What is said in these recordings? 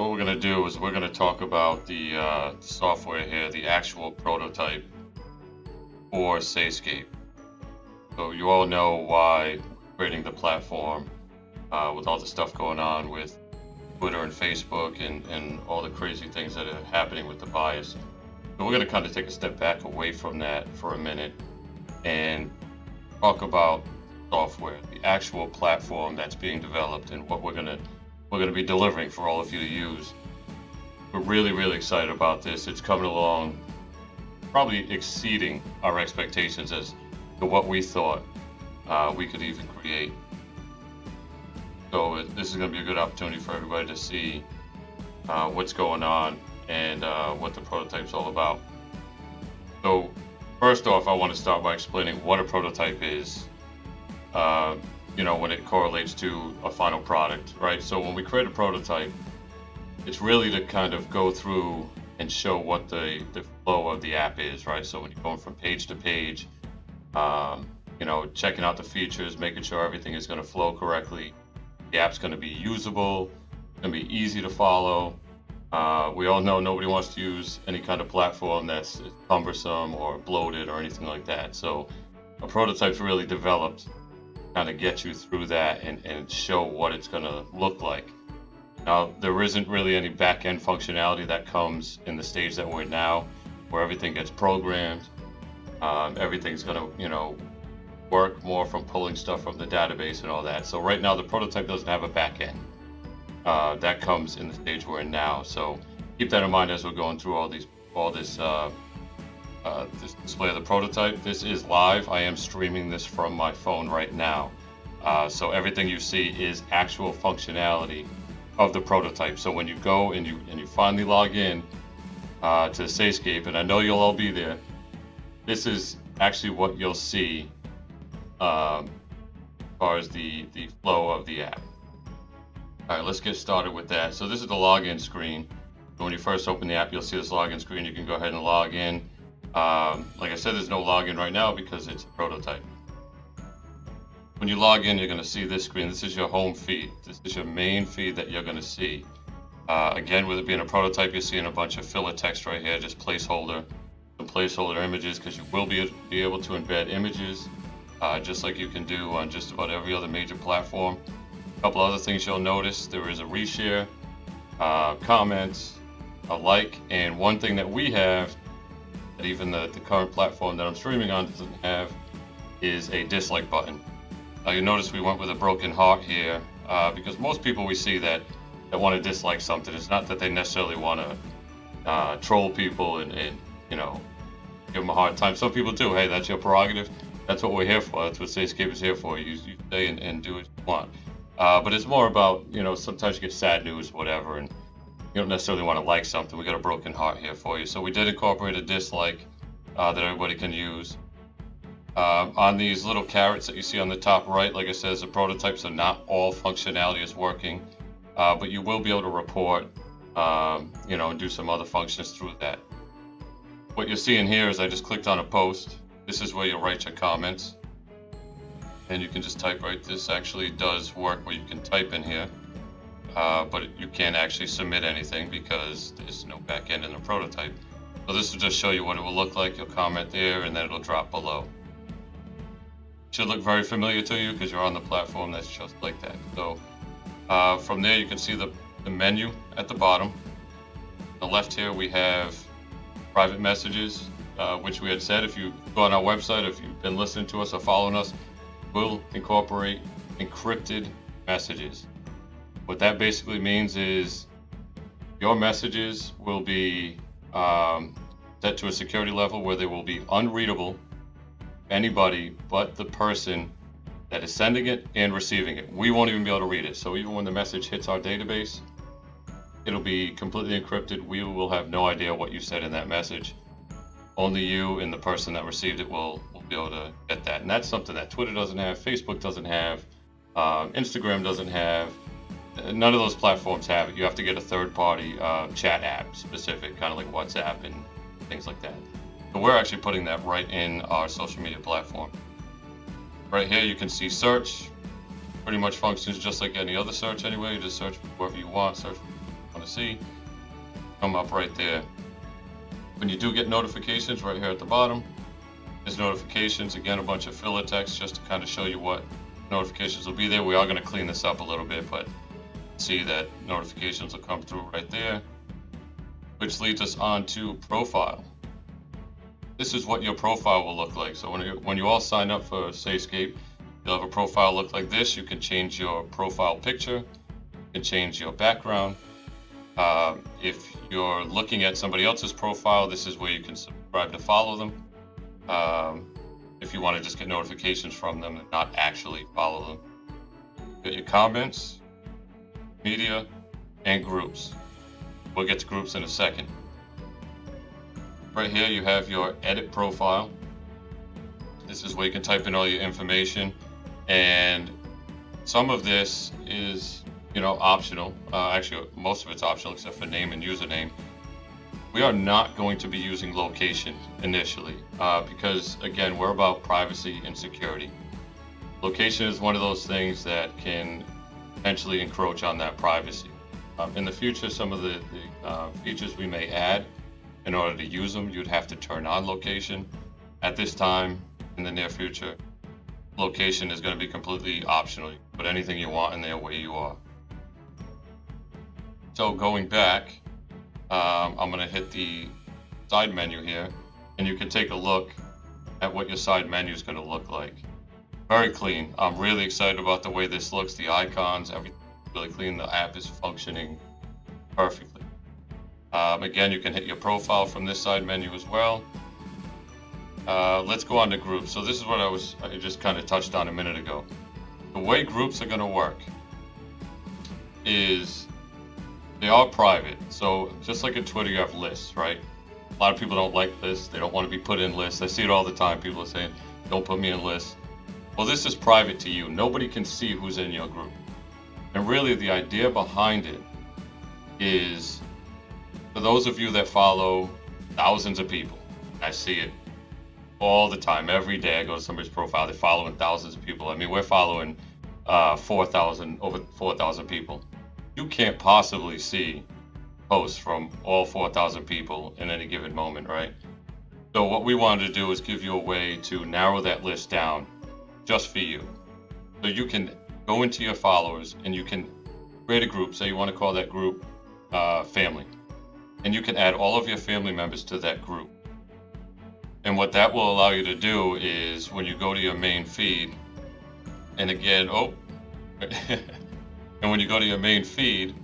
what we're going to do is we're going to talk about the software here, the actual prototype for Sayscape. So you all know why we're creating the platform with all the stuff going on with Twitter and Facebook and all the crazy things that are happening with the bias. So we're going to kind of take a step back away from that for a minute and talk about software, the actual platform that's being developed and what we're going to be delivering for all of you to use. We're really excited about this. It's coming along, probably exceeding our expectations as to what we thought we could even create. So this is going to be a good opportunity for everybody to see what's going on and what the prototype's all about. So first off, I want to start by explaining what a prototype is, when it correlates to a final product, right? So when we create a prototype, it's really to kind of go through and show what the flow of the app is, right? So when you're going from page to page, checking out the features, making sure everything is going to flow correctly. The app's going to be usable, going to be easy to follow. We all know nobody wants to use any kind of platform that's cumbersome or bloated or anything like that. So a prototype's really developed to kind of get you through that and show what it's going to look like. Now, there isn't really any back-end functionality that comes in the stage that we're in now, where everything gets programmed. Everything's going to, work more from pulling stuff from the database and all that. So right now, the prototype doesn't have a back-end. That comes in the stage we're in now. So keep that in mind as we're going through all this display of the prototype. This is live. I am streaming this from my phone right now. So everything you see is actual functionality of the prototype. So when you go and you finally log in to Sayscape, and I know you'll all be there, this is actually what you'll see as far as the flow of the app. All right, let's get started with that. So this is the login screen. So when you first open the app, you'll see this login screen. You can go ahead and log in. Like I said, there's no login right now because it's a prototype. When you log in, you're going to see this screen. This is your home feed. This is your main feed that you're going to see. Again, with it being a prototype, you're seeing a bunch of filler text right here, just placeholder, some placeholder images, because you will be able to embed images, just like you can do on just about every other major platform. A couple other things you'll notice: there is a reshare, comments, a like, and one thing that we have that even the current platform that I'm streaming on doesn't have is a dislike button. You notice we went with a broken heart here because most people we see that want to dislike something, it's not that they necessarily want to troll people and give them a hard time. Some people do. Hey, that's your prerogative. That's what we're here for. That's what Sayscape is here for. You stay and do what you want. But it's more about, sometimes you get sad news, whatever, and you don't necessarily want to like something. We got a broken heart here for you. So we did incorporate a dislike that everybody can use. On these little carrots that you see on the top right, like I said, it's a prototype, so not all functionality is working, but you will be able to report, and do some other functions through that. What you're seeing here is I just clicked on a post. This is where you'll write your comments, and you can just type right. This actually does work where you can type in here, but you can't actually submit anything because there's no back end in the prototype. So this will just show you what it will look like. You'll comment there, and then it'll drop below. Should look very familiar to you because you're on the platform that's just like that. So from there you can see the menu at the bottom. On the left here we have private messages, which we had said if you go on our website, if you've been listening to us or following us, we'll incorporate encrypted messages. What that basically means is your messages will be set to a security level where they will be unreadable anybody but the person that is sending it and receiving it. We won't even be able to read it. So even when the message hits our database, it'll be completely encrypted. We will have no idea what you said in that message. Only you and the person that received it will be able to get that. And that's something that Twitter doesn't have, Facebook doesn't have, Instagram doesn't have. None of those platforms have it. You have to get a third-party chat app specific, kind of like WhatsApp and things like that. So we're actually putting that right in our social media platform. Right here you can see search. Pretty much functions just like any other search anyway. You just search for whoever you want, search for what you want to to see come up right there. When you do get notifications right here at the bottom, there's notifications. Again, a bunch of filler text just to kind of show you what notifications will be there. We are going to clean this up a little bit, but see that notifications will come through right there, which leads us on to profile. This is what your profile will look like. So when you all sign up for Sayscape, you'll have a profile look like this. You can change your profile picture, you can change your background. If you're looking at somebody else's profile, this is where you can subscribe to follow them. If you want to just get notifications from them and not actually follow them. Get your comments, media, and groups. We'll get to groups in a second. Right here you have your edit profile. This is where you can type in all your information, and some of this is optional. Actually, most of it's optional except for name and username. We are not going to be using location initially because, again, we're about privacy and security. Location is one of those things that can potentially encroach on that privacy. In the future, some of the features we may add, in order to use them, you'd have to turn on location. At this time, in the near future, location is going to be completely optional. You can put anything you want in there where you are. So going back, I'm going to hit the side menu here, and you can take a look at what your side menu is going to look like. Very clean. I'm really excited about the way this looks. The icons, everything really clean. The app is functioning perfectly. Again, you can hit your profile from this side menu as well. Let's go on to groups. So this is what I just kind of touched on a minute ago. The way groups are going to work is they are private. So just like in Twitter, you have lists, right? A lot of people don't like lists. They don't want to be put in lists. I see it all the time. People are saying, don't put me in lists. Well, this is private to you. Nobody can see who's in your group. And really the idea behind it is for those of you that follow thousands of people. I see it all the time. Every day I go to somebody's profile, they're following thousands of people. I mean, we're following over 4,000 people. You can't possibly see posts from all 4,000 people in any given moment, right? So what we wanted to do is give you a way to narrow that list down just for you. So you can go into your followers and you can create a group. Say you want to call that group family. And you can add all of your family members to that group. And what that will allow you to do is when you go to your main feed, and again, and when you go to your main feed,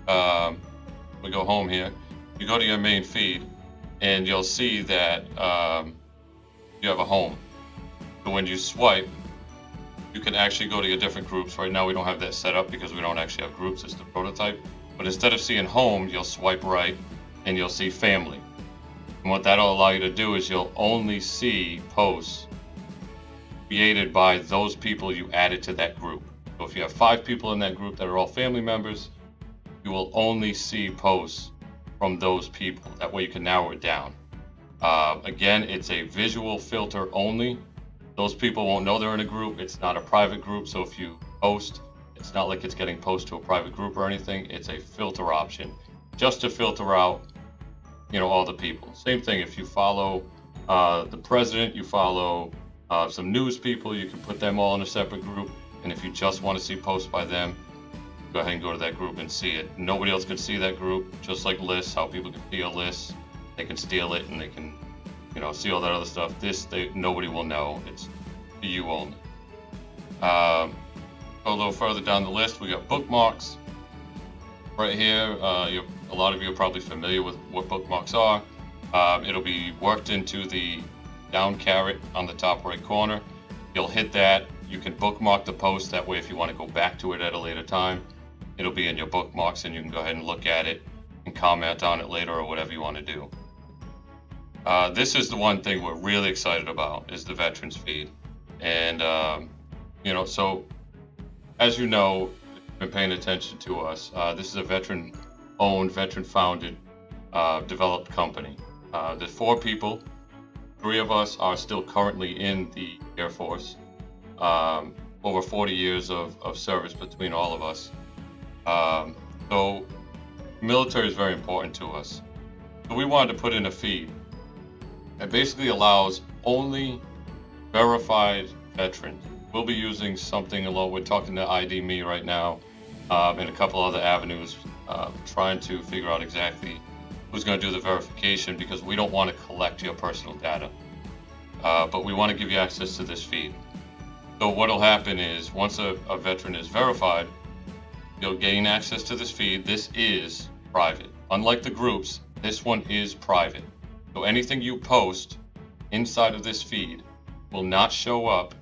we go home here, you go to your main feed and you'll see that you have a home. So when you swipe, you can actually go to your different groups. Right now we don't have that set up because we don't actually have groups, it's the prototype. But instead of seeing home, you'll swipe right and you'll see family. And what that'll allow you to do is you'll only see posts created by those people you added to that group. So if you have 5 people in that group that are all family members, you will only see posts from those people. That way you can narrow it down. Again, it's a visual filter only. Those people won't know they're in a group. It's not a private group. So if you post, it's not like it's getting posted to a private group or anything. It's a filter option just to filter out, all the people. Same thing if you follow the president, you follow some news people, you can put them all in a separate group. And if you just want to see posts by them, go ahead and go to that group and see it. Nobody else can see that group, just like lists, how people can see a list. They can steal it and they can, see all that other stuff. Nobody will know. It's you only. Go a little further down the list, we got bookmarks. Right here, a lot of you are probably familiar with what bookmarks are. It'll be worked into the down caret on the top right corner. You'll hit that. You can bookmark the post. That way, if you want to go back to it at a later time, it'll be in your bookmarks and you can go ahead and look at it and comment on it later or whatever you want to do. This is the one thing we're really excited about is the veterans feed. And, so as you know, if you've been paying attention to us, this is a veteran-owned, veteran-founded, developed company. There's 4 people. 3 of us are still currently in the Air Force. Over 40 years of service between all of us. So military is very important to us. So we wanted to put in a feed that basically allows only verified veterans. We'll be using something along, we're talking to ID Me right now, and a couple other avenues, trying to figure out exactly who's going to do the verification, because we don't want to collect your personal data. But we want to give you access to this feed. So what'll happen is once a veteran is verified, you'll gain access to this feed. This is private. Unlike the groups, this one is private. So anything you post inside of this feed will not show up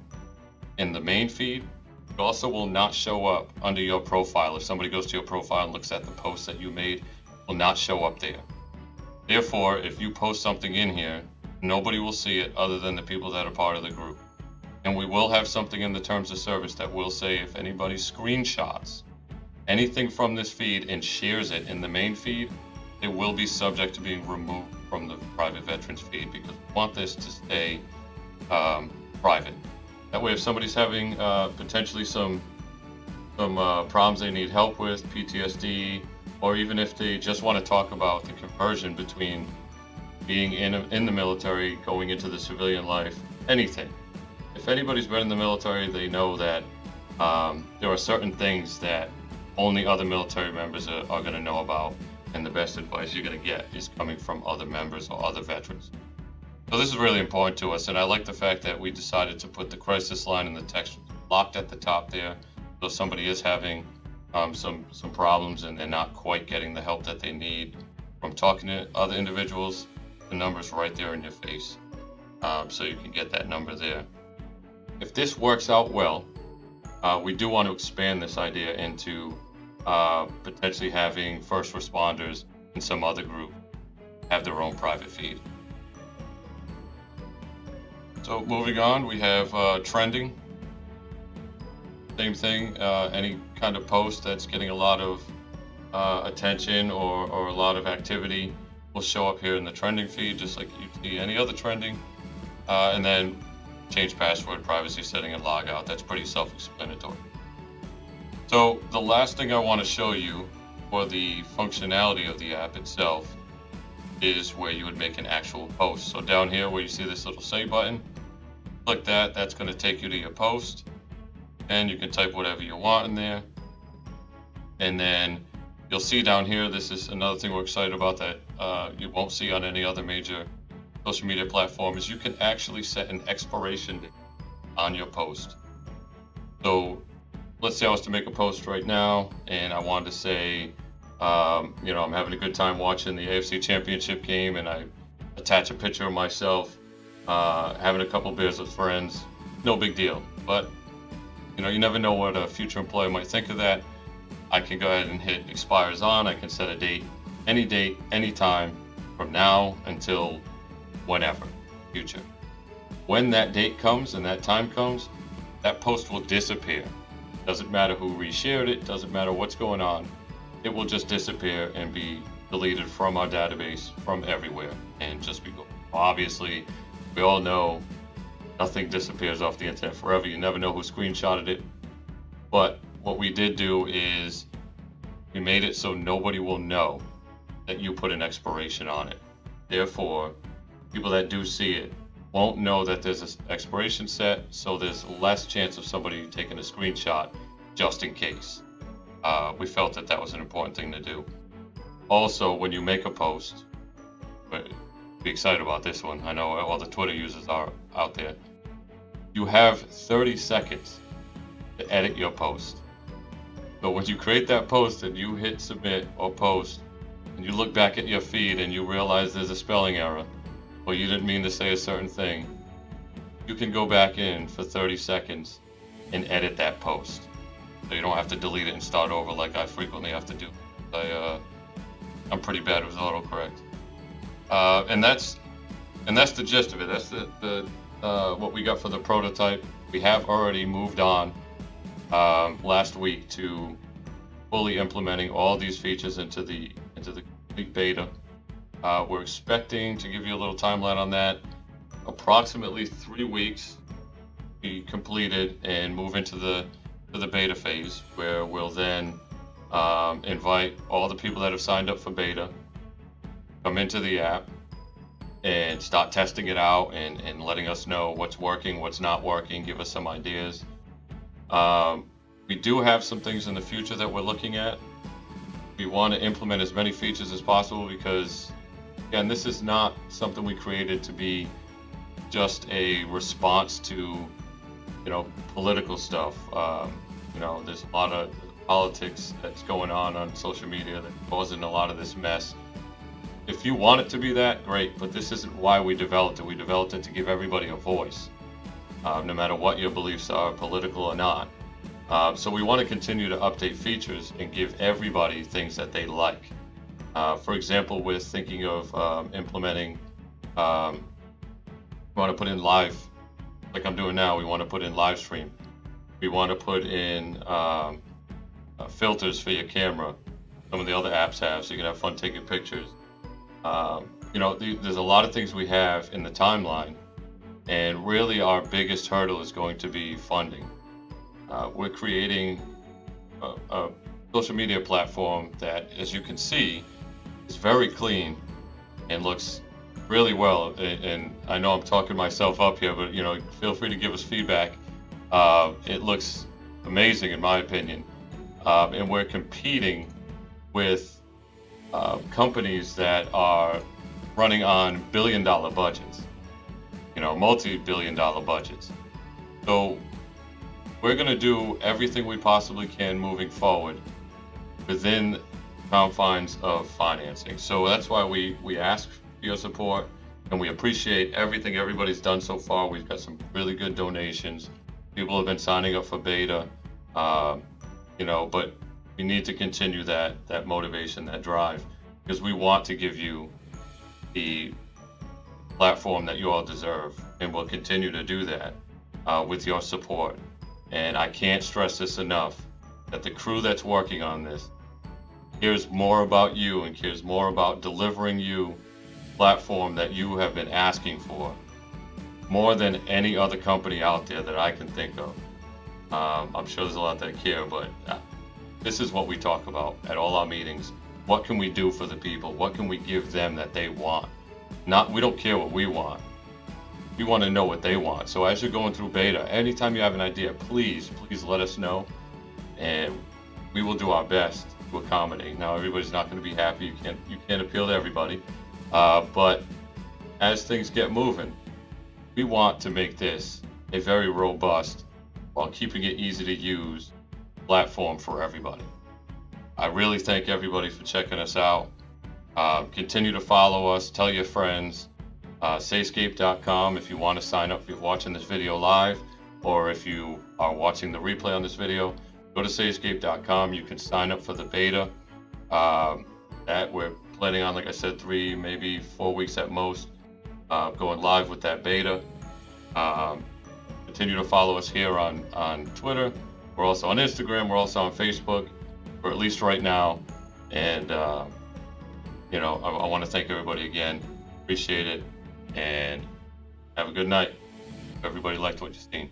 in the main feed. It also will not show up under your profile. If somebody goes to your profile and looks at the post that you made, it will not show up there. Therefore, if you post something in here, nobody will see it other than the people that are part of the group. And we will have something in the terms of service that will say if anybody screenshots anything from this feed and shares it in the main feed, it will be subject to being removed from the private veterans feed, because we want this to stay private. That way, if somebody's having potentially some problems they need help with, PTSD, or even if they just want to talk about the conversion between being in the military, going into the civilian life, anything. If anybody's been in the military, they know that there are certain things that only other military members are going to know about, and the best advice you're going to get is coming from other members or other veterans. So this is really important to us, and I like the fact that we decided to put the crisis line in the text locked at the top there. So if somebody is having some problems and they're not quite getting the help that they need from talking to other individuals, the number's right there in your face. So you can get that number there. If this works out well, we do want to expand this idea into potentially having first responders and some other group have their own private feed. So moving on, we have trending. Same thing, any kind of post that's getting a lot of attention or a lot of activity will show up here in the trending feed, just like you see any other trending. And then change password, privacy setting, and log out. That's pretty self-explanatory. So the last thing I want to show you for the functionality of the app itself is where you would make an actual post. So down here where you see this little say button, click that. That's going to take you to your post, and you can type whatever you want in there. And then you'll see down here, this is another thing we're excited about that you won't see on any other major social media platform, is you can actually set an expiration date on your post. So let's say I was to make a post right now and I wanted to say, I'm having a good time watching the AFC Championship game, and I attach a picture of myself having a couple beers with friends. No big deal. But you never know what a future employer might think of that. I can go ahead and hit expires on. I can set a date, any time from now until whenever, future. When that date comes and that time comes, that post will disappear. Doesn't matter who reshared it, doesn't matter what's going on. It will just disappear and be deleted from our database, from everywhere, and just be gone. Obviously, we all know nothing disappears off the internet forever. You never know who screenshotted it. But what we did do is we made it so nobody will know that you put an expiration on it. Therefore, people that do see it won't know that there's an expiration set, so there's less chance of somebody taking a screenshot just in case. We felt that that was an important thing to do. Also, when you make a post, be excited about this one. I know all the Twitter users are out there. You have 30 seconds to edit your post. So when you create that post and you hit submit or post, and you look back at your feed and you realize there's a spelling error, or you didn't mean to say a certain thing, you can go back in for 30 seconds and edit that post. So you don't have to delete it and start over like I frequently have to do. I'm pretty bad with autocorrect. And that's the gist of it. That's the what we got for the prototype. We have already moved on last week to fully implementing all these features into the complete beta. We're expecting to give you a little timeline on that. Approximately 3 weeks be completed and move into the beta phase, where we'll then invite all the people that have signed up for beta, come into the app and start testing it out and letting us know what's working, what's not working, give us some ideas. We do have some things in the future that we're looking at. We want to implement as many features as possible because, again, this is not something we created to be just a response to, political stuff. There's a lot of politics that's going on social media that's causing a lot of this mess. If you want it to be that, great, but this isn't why we developed it. We developed it to give everybody a voice, no matter what your beliefs are, political or not. So we want to continue to update features and give everybody things that they like. For example, we're thinking of implementing, we want to put in live, like I'm doing now, we want to put in live stream. We want to put in filters for your camera. Some of the other apps have, so you can have fun taking pictures. There's a lot of things we have in the timeline, and really our biggest hurdle is going to be funding. We're creating a social media platform that, as you can see, is very clean and looks really well. And I know I'm talking myself up here, but feel free to give us feedback. It looks amazing in my opinion, and we're competing with companies that are running on billion-dollar budgets, multi-billion-dollar budgets. So we're going to do everything we possibly can moving forward within confines of financing. So that's why we ask for your support, and we appreciate everything everybody's done so far. We've got some really good donations. People have been signing up for beta, but we need to continue that motivation, that drive, because we want to give you the platform that you all deserve, and we'll continue to do that with your support. And I can't stress this enough, that the crew that's working on this cares more about you and cares more about delivering you a platform that you have been asking for, more than any other company out there that I can think of. I'm sure there's a lot that care, but this is what we talk about at all our meetings. What can we do for the people? What can we give them that they want? We don't care what we want. We want to know what they want. So as you're going through beta, anytime you have an idea, please let us know, and we will do our best to accommodate. Now, everybody's not going to be happy. You can't appeal to everybody, but as things get moving, we want to make this a very robust, while keeping it easy to use, platform for everybody. I really thank everybody for checking us out. Continue to follow us, tell your friends. Sayscape.com if you want to sign up if you're watching this video live, or if you are watching the replay on this video, go to Sayscape.com. You can sign up for the beta that we're planning on, like I said, 3, maybe 4 weeks at most, going live with that beta. Continue to follow us here on Twitter. We're also on Instagram. We're also on Facebook, or at least right now. And I want to thank everybody again. Appreciate it. And have a good night. Everybody liked what you've seen.